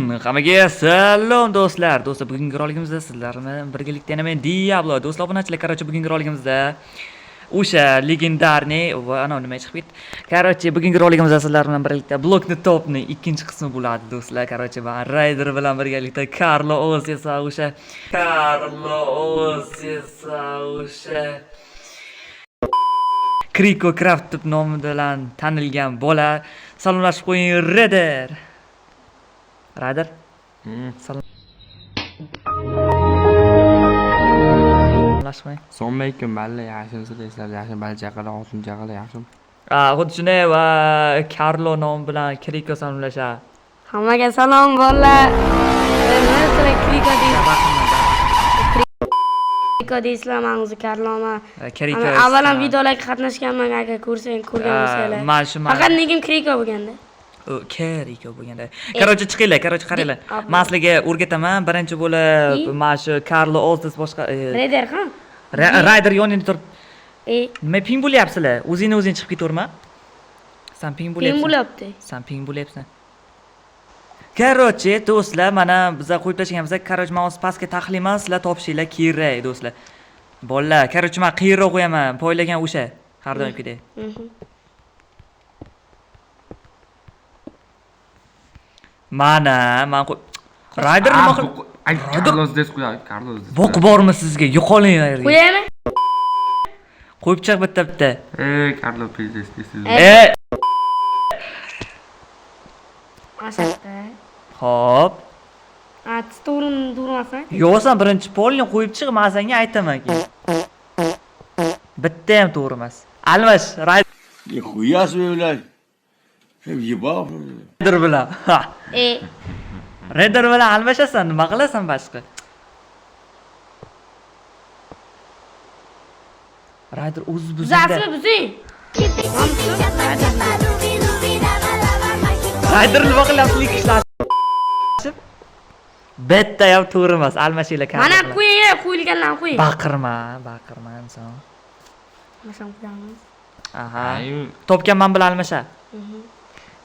Hammaga salom do'stlar. Do'stlar, bugungi roligimizda sizlarni birgalikda yana men Diablo do'stlar obunachilar. Короче, bugungi roligimizda o'sha legendarniy va ana nima chiqib ketdi. Короче, bugungi roligimizda sizlar bilan birgalikda Blokni Topni ikkinchi qismi bo'ladi do'stlar. Короче, men Raider bilan birgalikda Carlo Ozesa o'sha Kriko Craft deb nomi bilan tanilgan bola. Salomlashib qo'ying, Raider. Raider? Salomlashib qo'ying. Assalomu alaykum, balla yaxshimisiz sizlar? Yaxshi balla chaqalar, xotin chaqalar yaxshimi? Xuddi shunday va Carlo nomi bilan Kriko salomlashadi. Hammaga salom bolalar. Men Kriko deysizlar, men o'zi Karloma. Kriko. Avvalan videolarga qatnashganman, agar ko'rgan bo'lsanglar. Faqat negim Kriko bo'lganda. Kriko bo'lganda. Короче, chiqinglar, короче, qaranglar. Men sizlarga o'rgataman. Birinchi bo'lib, mana shu Carlo Ozes boshqa Raider ham. Raider yoningda turib. Nima ping bo'lyapsizlar? O'zing chiqib ketaverma. Sen ping bo'lyapsan. Ping bo'lyapti. Sen ping bo'lyapsan. Короче, do'stlar, mana bizlar qo'yib tashlaganmiz. Короче, men o'z pastga taxliman, sizlar topishinglar kerak, do'stlar. Bolalar, короче, men qiyinroq qo'yaman. Poylagan o'sha. Har doimgidek. Mana, men Raider nima qilib? Carlos des qo'yay, Carlos. Boq bormi sizga? Yo'qoling. Qo'yaymi? Qo'yib chiq bitta. Carlos please. Asakda. Xo'p. To'g'rini durmasan? Yo'q, sen birinchi polni qo'yib chiq, men senga aytaman keyin. Bitta ham to'g'ri emas. Almash, Raider. Нихуя себе, блядь. Въебал. Raider bilan. Raider bilan almashasan, nima qilasan boshqa? Raider o'zi buzingda. Zasmi buzing. Raider nima qilyapsizlik ishlashib? Bitta ham to'g'ri emas, almashinglar kan. Mana qo'yilganlarni qo'ying. Baqirma inson. Masam qo'yamiz. Aha. Topgan men bilan almasha.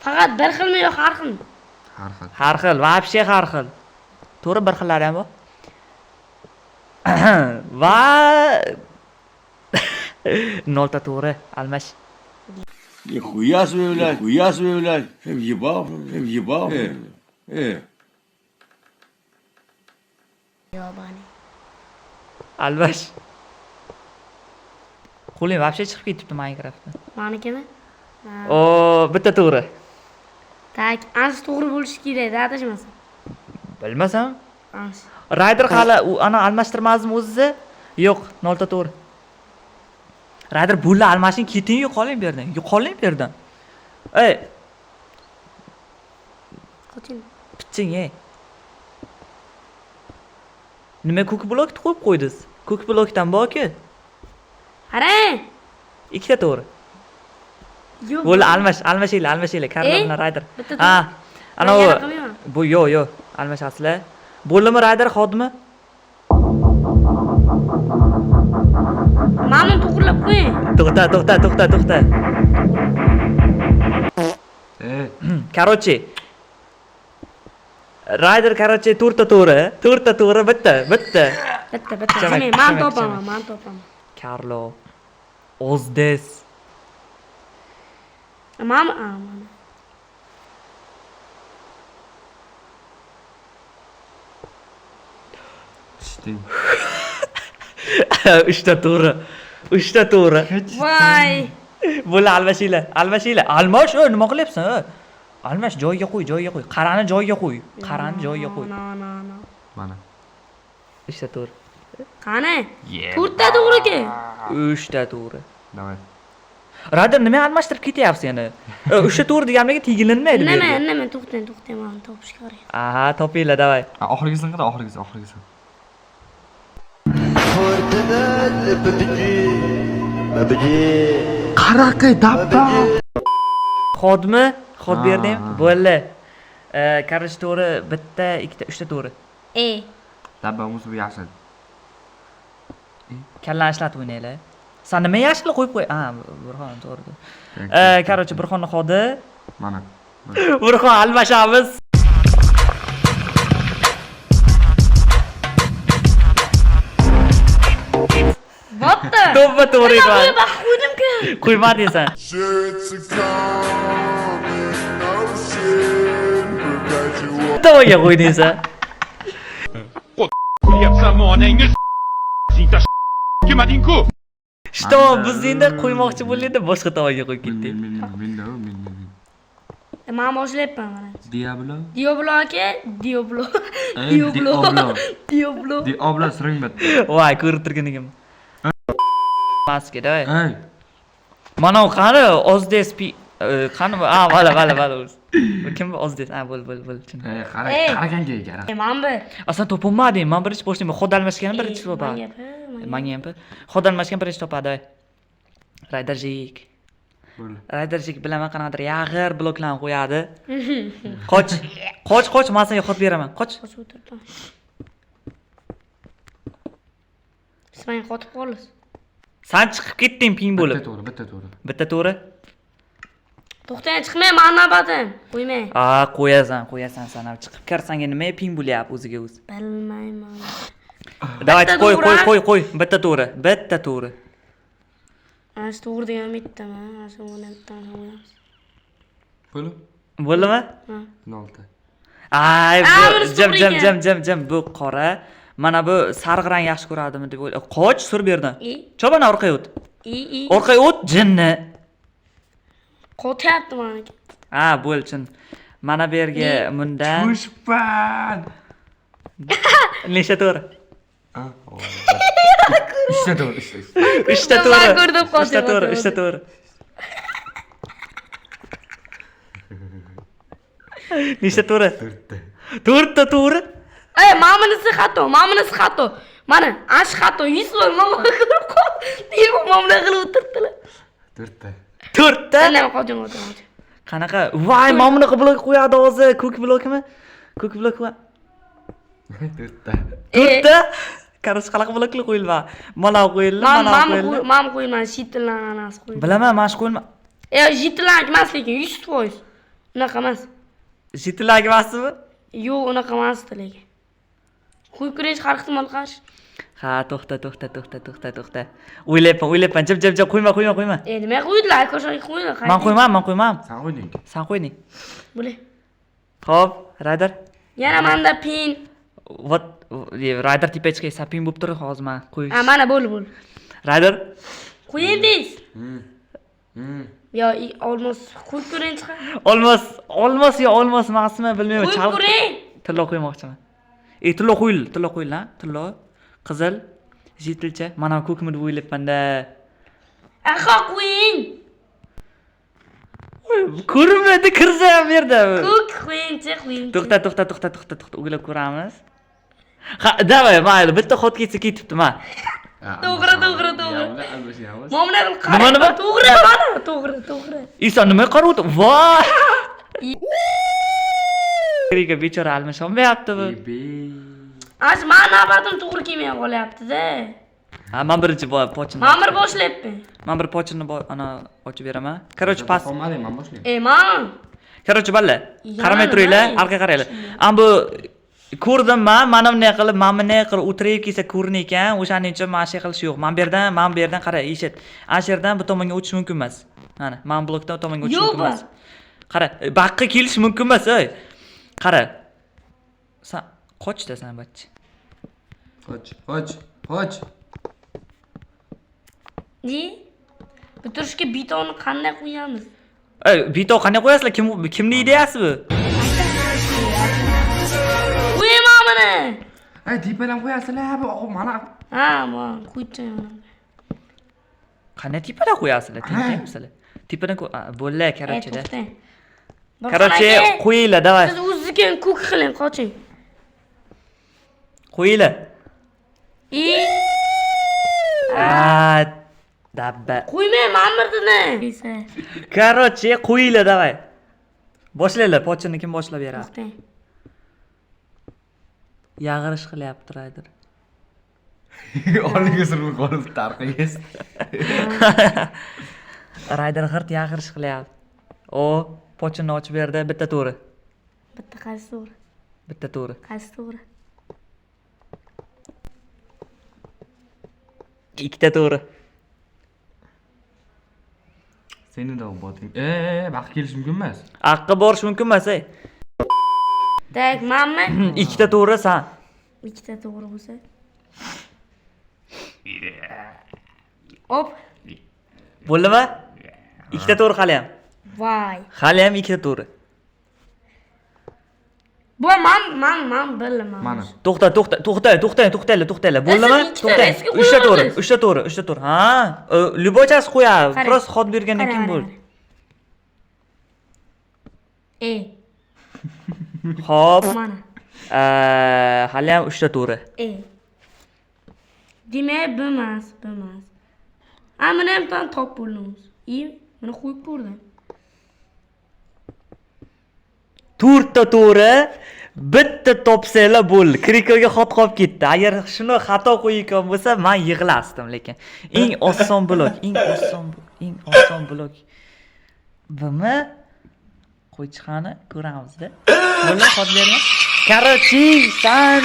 Faqat bir xilmi yo har xil? Har xil, вообще har xil. To'g'ri, bir xillari ham bor. Va nolta to'g'ri, almash. Нихуя себе, блядь. Въебал. Yobani. Almash. Qo'ling вообще chiqib ketibdi Minecraftdan. Menikimi? O, bitta to'g'ri. Tak, ansi to'g'ri bo'lishi kerak, adashmasin. Bilmasam. Ansi. Raider hali ana almashtirmazdimi o'ziza? Yo'q, nolta to'g'ri. Raider bulla almashing, keting, yo'qoling bu yerdan. Ey. Qo'ting. Piching, ey. Nima ko'k blokni qo'yib qo'ydingiz? Ko'k blokdan bor-ku. Qarang. Ikkita to'g'ri. Yo'q. Bo'ldi, almashinglar, Carlo bilan Raider. Ha. Ana bu yo'q, almashasizlar. Bo'ldimi Raider xodimi? Ma'lum to'g'rilab qo'ying. To'xta. Короче. Raider to'rtta to'g'ri, bitta. Bitta. Men topaman. Carlo Ozes. Mama. Ishting. 3ta to'g'ri. Voy. Bo'ldi, almashinglar. Almash, nima qilyapsan? Almash, joyiga qo'y. Qarani joyiga qo'y. No. Mana. 3ta to'g'ri. Qani? 4ta to'g'ri-ku. 3ta to'g'ri. Davay. Raider nima almashtirib ketyapsiz yana? 3ta to'g'ri deganimga tegilinmaydi bu yerda. Nima, to'xtang, men topishga qarayman. Aha, topinglar, davay. Oxirgisini qara, oxirgisi. Qaraqay dabba. Xodmi? Xod berdim. Bo'ldi. Короче, to'g'ri, bitta, ikkita, 3ta to'g'ri. Dabba o'zi bu yaxshi. Kallan ishlatib o'ynaylar. Sen nima yashil qo'yib qo'y? Burxon to'g'ri. Короче, Burxonni xodi. Mana. Burxon almashamiz. To'xta. To'ppa to'g'ri edi. Qo'ydim-ku. Qo'yma deysan. Bitta qo'y deysan. Yapsam onangni sinta kimadinku. Что, biz endi qo'ymoqchi bo'lganda boshqa tomonga qo'yib ketdik. Men boshlayapman mana. Diablo. Diablo aka, Diablo. Diablo siring bitta. Voy, ko'rib turganim. Maska davay. Ey. Mana u qani Ozdes qani vala. Kim Ozdes? Bo'l. Qaraganga egar. Men bir. Aslan topolmadim. Men birinchi boshlayman. Xod almashgan birinchi topa. Menga ham. Xod almashgan birinchi topa. Raydarjik. Raydarjik bilaman qanaqadir yag'ir bloklarni qo'yadi. Qoch, men senga xod beraman. Qoch. O'tirdim. Sen qotib qolasiz. Sen chiqib ketding ping bo'lib. Bitta to'g'ri. To'xtang, chiqmay, men navbatim. Qo'ymang. Qo'yasan sen ham chiqib kirsanga nima ping bo'lyapti o'ziga o'zi. Bilmayman. Давайте qo'y. Bitta to'g'ri. Ana shu to'g'ri degan bittami? Ana shu o'rni bittani qo'yamiz. Bo'ldimi? Ha. 0. Ay, bu jim. Bu qora. Mana bu sariq rang yaxshi ko'radimi deb o'ylayman. Qoch, sur bu yerdan. Chobana orqaga o't. Orqaga o't, jinni. Qotyapti meniki. Bo'lsin. Mana bu yerga bundan Pushpan. Nechta to'g'ri? Ishta to'g'ri. Uchta to'g'ri. Nechta to'g'ri? 4ta to'g'ri. Mamınızı xato. Mana, aş xato 100 var. Mama ko'rib qol. Telefon mamla qilib o'tirdilar. 4ta. 4ta? Ana qo'ydim. Qanaqa? Voy, mamuni blok qo'yadi o'zi. Ko'k blokmi? Ko'k blok va 4ta. 4ta? Qarasa qanaqa bloklar qo'yilma. Mana qo'yildi, mana qo'yildi. Mam qo'yman, shitlan anasi qo'ydim. Bilaman, mana shu qo'yilma. Shitlan emas lekin 100%. Unaqa emas. Shitlag emasmi? Yo'q, unaqa emas lekin. Qo'yib ko'rish har ehtimol qarshi. Ha, to'xta. O'ylayapman. Jim, qo'yma. Nima qo'ydilar? Ko'rsatib qo'ydilar. Men qo'ymam. Sen qo'yding. Bo'le. Xo'p, Radar. Yana menda pin. Вот, Radar tipechga sapin bo'lib turib, hozir men qo'yish. Mana bo'l. Radar. Qo'yingiz. Yo, almost qo'yib ko'ring chiqar. Olmos emasmi, bilmayman. Qo'yib ko'ring. Tilla qo'ymoqchiman. Tilla qo'yil, ha? Tilla. Qizil, yetilcha. Mana ko'kmi deb o'ylayapman-da. Aha, qo'ying. Ko'rinmadi, kirsa ham bu yerda. Ko'k qo'ying. To'xta, o'ylab ko'ramiz. Ha, davay, mayli, bitta xot ketsa ketibdi, men. To'g'ri. Momna qil. Nima? To'g'ri. Iso nima qarayapti? Voy! Riga bechora almasholmayapti bu. Ash men navbatim to'g'ri kelmay qolyapti-da. Men birinchi pochini. Men bir boshlayapman. Men bir pochini ana ochib beraman. Короче, pas. Qolmading, men boshlayman. Men. Короче, balla. Qaramay turinglar, orqaga qaranglar. Bu ko'rdim mana bunday qilib, mana bunday qilib o'tirib kelsa ko'rinar ekan. O'shaning uchun mana shu qilish yo'q. Men bu yerdan qara, eshit. Ana shu yerdan bu tomonga o'tish mumkin emas. Mana, men blokdan bu tomonga o'tish mumkin emas. Qara, baqqa kelish mumkin emas, ey. Qara. Sen qochdasan, bachcha. Qoch. Ne? Bitirishga bitoni qanday qo'yamiz? Bito qanday qo'yasizlar? Kimning ideyasi bu? Qo'yman buni. Tepadan qo'yasizlar, bu mana. Ha, men qo'ydim. Qanday tepadan qo'yasizlar? Tepadan Tepadan bo'lla, короче-da. Короче, qo'yinglar, davay. Siz o'zingizga ko'k qiling, qoching. Qo'yinglar. Dabba. Qo'ymayman birdini. Короче, qo'yinglar, davay. Boshlanglar, pochini kim boshlab beradi? To'xtang. Yag'irish qilyapti Rayder. Oldiga surib qolib tarqaysiz. Rayder g'irt yag'irish qilyapti. Pochini ochib berdi, bitta to'g'ri. Bitta qaysi to'g'ri? Bitta to'g'ri. Qaysi to'g'ri? Ikkita to'g'ri. Seni de boting. Vaqt kelish mumkin emas. Aqqa borish mumkin emas, ey. Tak, manmi? Ikkita to'g'ri san. Ikkita to'g'ri bo'lsa. Hop. Bo'ldimi? Ikkita to'g'ri hali ham. Voy. Hali ham ikkita to'g'ri. Bu man bilaman. Mana. To'xtanglar. Bo'ldimi? Siz ikkita To'xtang. riskga 3ta to'g'ri, qo'yasiz. 3ta to'g'ri. Ha, Lyubojasi qo'yadi. Qarang. Prosta xod bergandan keyin bo'ldi. Xo'p. Mana. Hali ham 3ta to'g'ri. Demak, bilmas. Mana ham tan top bo'lamiz. Mana qo'yib ko'rdim. 4ta to'g'ri, bitta topsanglar bo'ldi. Krikoga xot qolib ketdi. Agar shuni xato qo'ygan bo'lsa, men yig'lasdim, lekin eng oson blok. Bimi? Qo'ychiqani ko'ramizda. Bo'ldi, xot berma. Короче, sen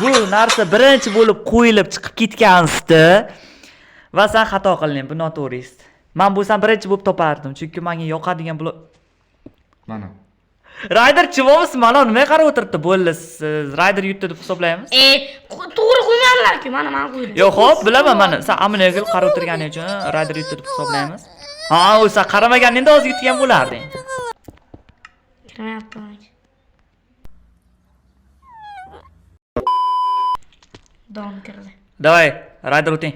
bu narsa birinchi bo'lib qo'yilib chiqib ketgansiz-da. Va sen xato qilding, bu noto'g'ri. Men bo'lsam birinchi bo'lib topardim, chunki menga yoqadigan blok. Mana. Rider chivomsiz, mana nimaga qarab o'tiribdi? Bo'ldi, siz Rider yutdi deb hisoblaymiz. To'g'ri qo'ymaganlar-ku, mana men qo'ydim. Yo'q, xo'p, bilaman mana. Sen Aminegil qarab o'tirganing uchun Rider yutdi deb hisoblaymiz. Ha, o'sa qaramaganingda hozir yutgan bo'larding. Kirmayapman. Dom kirdi. Davay, Rider o'ting.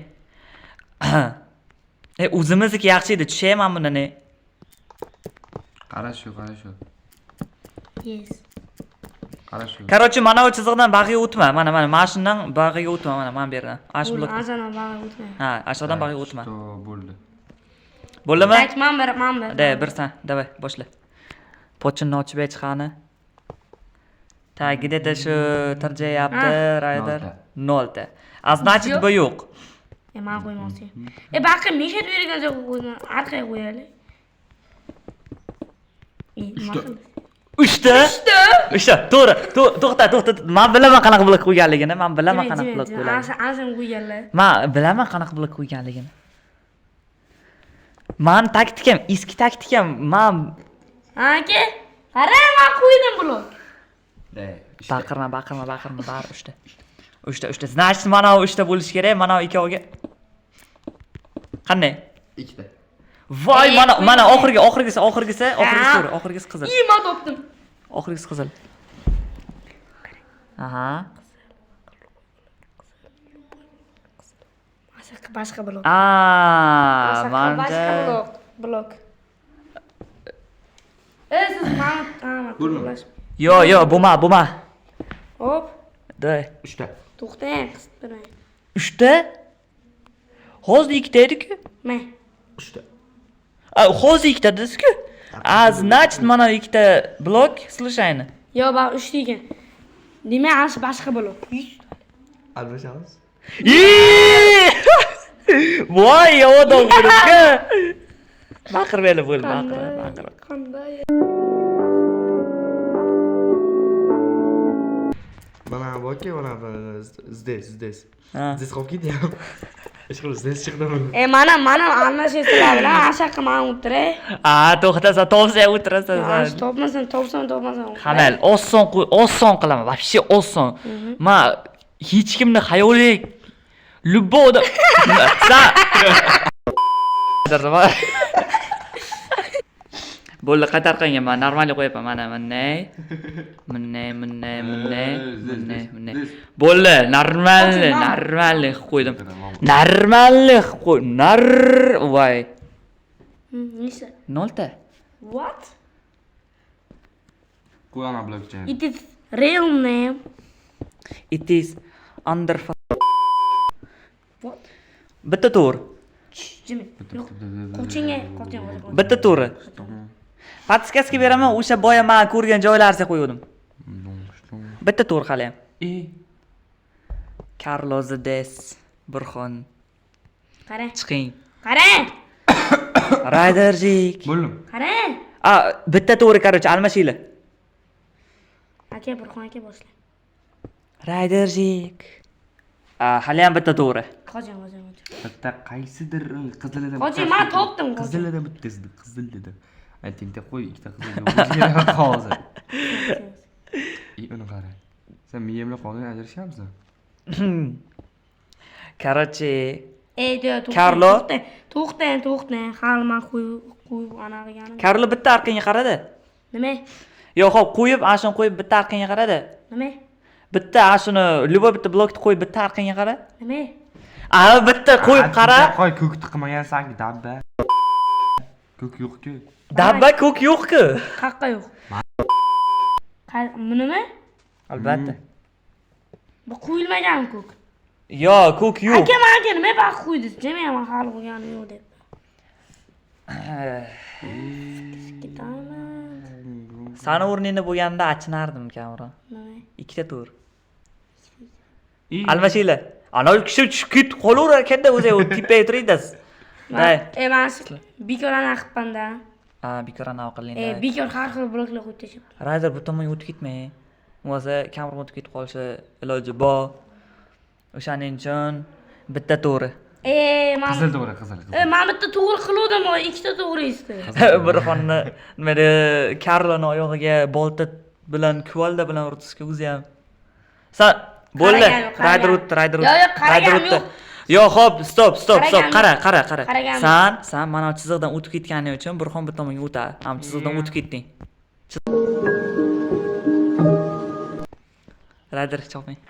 O'zimizniki yaxshi edi, tushayman bundan. Qarashu. Yes. Qarashu. Короче, mana bu chiziqdan bag'iga o'tma. Mana shundan bag'iga o'tma, mana men berdim. Ash blok. Azana bag'i o'tmay. Ha, aşağıdan bag'iga o'tma. Bo'ldi. Bo'ldimi? Tak, men bir. Da, birsan. Davay, boshla. Pochini ochib chiqani. Tagida shu tirjayapti, Rider. 0 ta. A значит, bu yo'q. Men qo'ymoqchi. Baqi meshat bergan joyga qo'ydim. Orqaga qo'yaylik. Uchta. To'g'ri. To'xta. Men bilaman qanaqa blok qo'yganligini. Men bilaman qanaqa blok qo'yganligini. Azam qo'yganlar. Men bilaman qanaqa blok qo'yganligini. Men taktikam, eski taktikam. Men Aka, qarang, men qo'ydim blok. baqirma, bari 3ta. 3ta. Значит, mana 3ta bo'lishi kerak, mana ikkoviga. Qanday? 2ta. Voy, mana oxirgisi qizil. Men topdim. Oxirgisi qizil. Aha. Boshqa blok. Manda. Blok. Siz men Yo'q, bo'lma. Hop. Day. 3ta. To'xtang, qistirmang. 3ta? Hozir 2ta edi-ku. Men. 3ta. Hozir 2ta dedingiz-ku. Значит, mana 2ta blok, слышайni. Yo'q, bak 3 degan. Demak, ana boshqa blok. Almashamiz. Voy, yovdan qo'yibdi. Baqirmayli bo'ldi, baqir. Qanday? Mana boki, mana здесь. Здесь qolib ketyapti. Ishqilib, здесь chiqdimi? Mana almashasizlar bilan ashaqa men o'tiray. To'xtasa, topsang o'tirasan. Topmasam. Qamal, oson qilaman. Вообще oson. Men hech kimni xayoliga любого bo'ldi, qaytarqanga men normalni qo'yaman. Mana bunday. Bo'ldi, normalni qo'ydim. Voy. Nisa? 0 ta. What? Qo'yana blockchain. It is real name. It is under What? bitta to'g'ri. Jimmy. Qo'chinga. Bitta to'g'ri. Podskazka beraman, o'sha boya men ko'rgan joylarga qo'ydim. Bitta to'g'ri hali ham. Carlos Des Burxon. Qarang. Chiqing. Qarang. Riderjik. Bo'ldim. Qarang. Bitta to'g'ri, короче, almashinglar. Aka, Burxon aka boshlang. Riderjik. Hali ham bitta to'g'ri. Qo'jim. Bitta qaysidir qizilida. Qo'jim, men topdim. Qizilida bittasi, qizilida. Aytingda qo'y, ikkita qizilida hozir. Uni qara. Sen miyam bilan qonun ajrashyapsan? Короче, Karlo. To'xtang. Hali men qo'yib ana qilganim. Karlo bitta arqinga qaradi. Nima? Yo'q, xo'p, qo'yib, ashuni qo'yib bitta arqinga qaradi. Nima? Bitta ashuni, любой bitta blokni qo'yib bitta arqinga qara. Nima? Bitta qo'yib qara. Qo'y, ko'k tiqmagansan, dabba. Ko'k yo'q-ku. Dabba ko'k yo'q-ku. Qaqqa yo'q. Nima? Albatta. Bu qo'yilmagan ko'k. Yo, ko'k yo'q. Aka nima baxt qo'ydingiz? Jami men hali qo'yganim yo'q deb. Sani o'rningda bo'lganda achinardim, Kamron. Nima? Ikkita to'g'ri. Almashinglar. Ana kishi tushib ketib qolaverar ekanda o'zi tipay turibsiz. Day. Men bekorani qilibman-da. Bekorani aqlingda. Bekor har xil bloklar qo'yib tashlab. Rayder bu tomonga o'tib ketmang. O'zi Kamron o'tib ketib qolishi iloji bor. O'shaning uchun bitta to'g'ri. Men Qizil to'g'ri, qizil. men bitta to'g'ri qiluvdim, ikkita to'g'ri esti. Bir xonni nima de Karloni oyog'iga bolta bilan kuvalda bilan urtishga o'zi ham. San bo'ldi. Rayder o'tdi. Yo'q, xo'p, stop. Qara. San mana chiziqdan o'tib ketganing uchun Burxon bir tomonga o'tadi. Ham chiziqdan o'tib ketding. Rayder choping.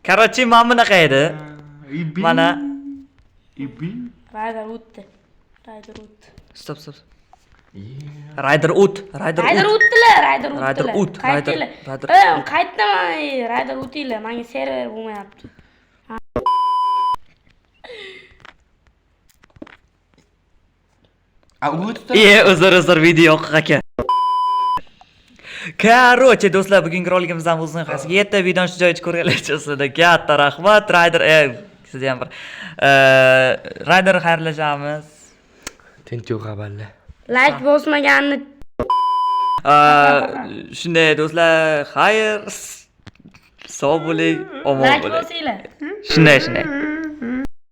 Короче, mana bunaqa edi. Mana Rayder o'tdi. Stop. Rayder o'tdilar. Qaytdim, Rayder o'tinglar. Menga server bo'lmayapti. Uzr video yo'q aka. Короче, do'stlar, bugungi roligimizdan o'z nihoyasiga yetdi. Videoni shu joyiga ko'rganlar uchun katta rahmat. Rayder, sizga ham bir Rayder xayrlashamiz. Tinch xabarlar. Like bosmaganni Shunday do'stlar, xayr. Sog' bo'ling, omon like bo'ling. bosinglar. Shunday.